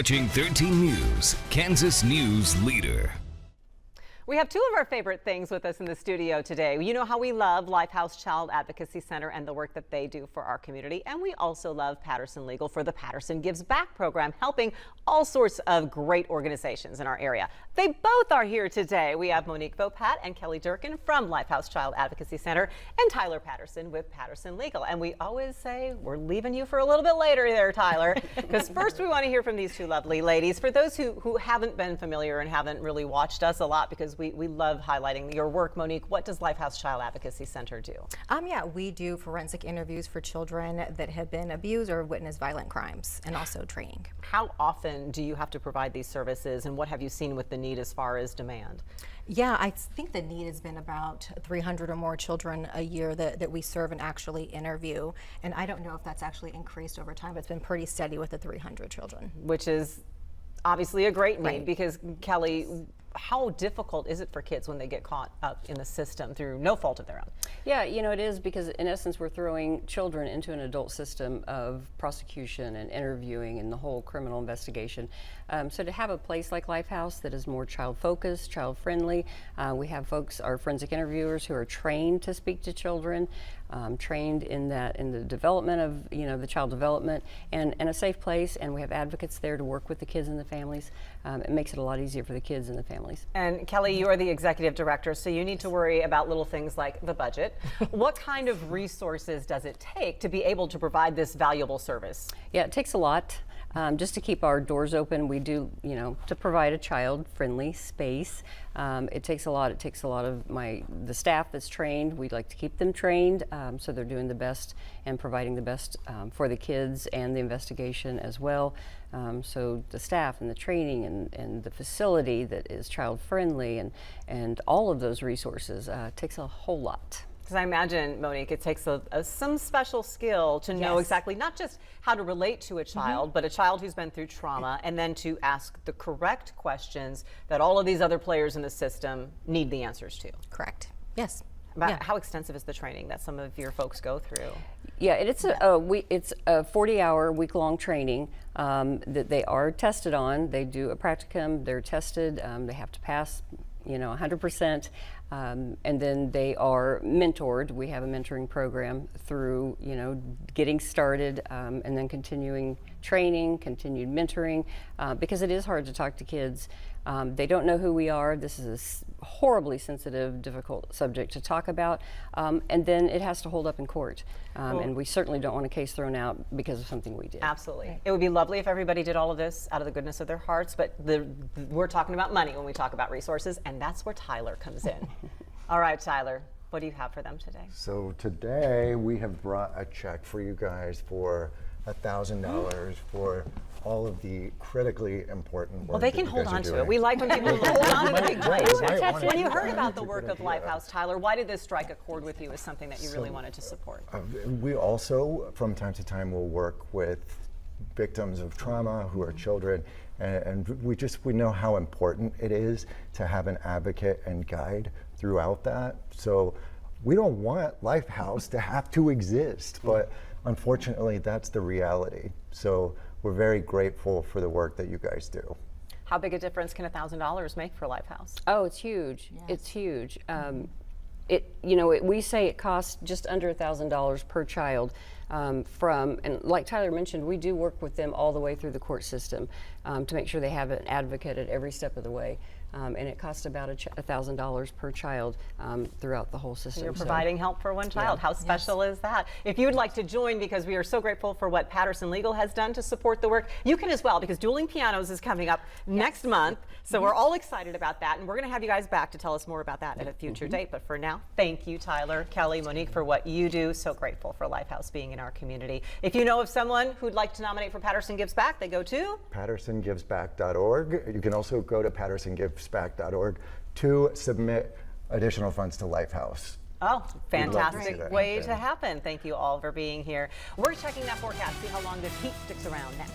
Watching 13 News, Kansas News Leader. We have two of our favorite things with us in the studio today. You know how we love LifeHouse Child Advocacy Center and the work that they do for our community. And we also love Patterson Legal for the Patterson Gives Back program, helping all sorts of great organizations in our area. They both are here today. We have Monique Vopat and Kelly Durkin from LifeHouse Child Advocacy Center and Tyler Patterson with Patterson Legal. And we always say we're leaving you for a little bit later there, Tyler, because first we want to hear from these two lovely ladies. For those who haven't been familiar and haven't really watched us a lot, because we love highlighting your work, Monique, what does LifeHouse Child Advocacy Center do? Yeah, we do forensic interviews for children that have been abused or witnessed violent crimes, and also training. How often do you have to provide these services, and what have you seen with the need as far as demand? Yeah, I think the need has been about 300 or more children a year that we serve and actually interview. And I don't know if that's actually increased over time, but it's been pretty steady with the 300 children. Which is obviously a great need, Right. because Kelly, how difficult is it for kids when they get caught up in the system through no fault of their own? Yeah, you know, it is, because in essence we're throwing children into an adult system of prosecution and interviewing and the whole criminal investigation. So to have a place like LifeHouse that is more child focused, child friendly, we have folks, our forensic interviewers, who are trained to speak to children, trained in the development of, you know, the child development, and a safe place, and we have advocates there to work with the kids and the families. It makes it a lot easier for the kids and the families. And Kelly, you are the executive director, so you need to worry about little things like the budget. What kind of resources does it take to be able to provide this valuable service? Yeah, it takes a lot. Just to keep our doors open, we do, you know, to provide a child-friendly space. It takes a lot. It takes a lot of the staff that's trained. We'd like to keep them trained, so they're doing the best and providing the best for the kids and the investigation as well. So the staff and the training and the facility that is child-friendly and all of those resources takes a whole lot. Because I imagine, Monique, it takes some special skill to know exactly not just how to relate to a child, but a child who's been through trauma, and then to ask the correct questions that all of these other players in the system need the answers to. Correct. Yes. How extensive is the training that some of your folks go through? Yeah, it's a 40-hour week-long training that they are tested on. They do a practicum. They're tested. They have to pass, you know, 100%, and then they are mentored. We have a mentoring program through, you know, getting started, and then continuing training, continued mentoring, because it is hard to talk to kids. They don't know who we are. This is a horribly sensitive, difficult subject to talk about, and then it has to hold up in court. And we certainly don't want a case thrown out because of something we did. Absolutely. It would be lovely if everybody did all of this out of the goodness of their hearts, but we're talking about money when we talk about resources, and that's where Tyler comes in. All right, Tyler, what do you have for them today? So today we have brought a check for you guys for $1,000 for all of the critically important work. Well, they can hold on to it. We like when people hold on to the big plate. When you heard about the work of LifeHouse, Tyler, why did this strike a chord with you as something that you really wanted to support? We also, from time to time, will work with victims of trauma who are children, and we know how important it is to have an advocate and guide throughout that. So we don't want LifeHouse to have to exist, but unfortunately that's the reality. So we're very grateful for the work that you guys do. How big a difference can $1,000 make for LifeHouse? Oh, it's huge. Yes. It's huge. We say it costs just under $1,000 per child. And like Tyler mentioned, we do work with them all the way through the court system to make sure they have an advocate at every step of the way. And it costs about $1,000 per child throughout the whole system. You're providing help for one child. Yeah. How special is that? If you would like to join, because we are so grateful for what Patterson Legal has done to support the work, you can as well, because Dueling Pianos is coming up next month. So we're all excited about that, and we're going to have you guys back to tell us more about that at a future date. But for now, thank you, Tyler, Kelly, Monique, for what you do. So grateful for LifeHouse being in our community. If you know of someone who'd like to nominate for Patterson Gives Back, they go to PattersonGivesBack.org. You can also go to PattersonGivesBack.org to submit additional funds to LifeHouse. Oh, fantastic way to happen. Thank you all for being here. We're checking that forecast, see how long this heat sticks around next.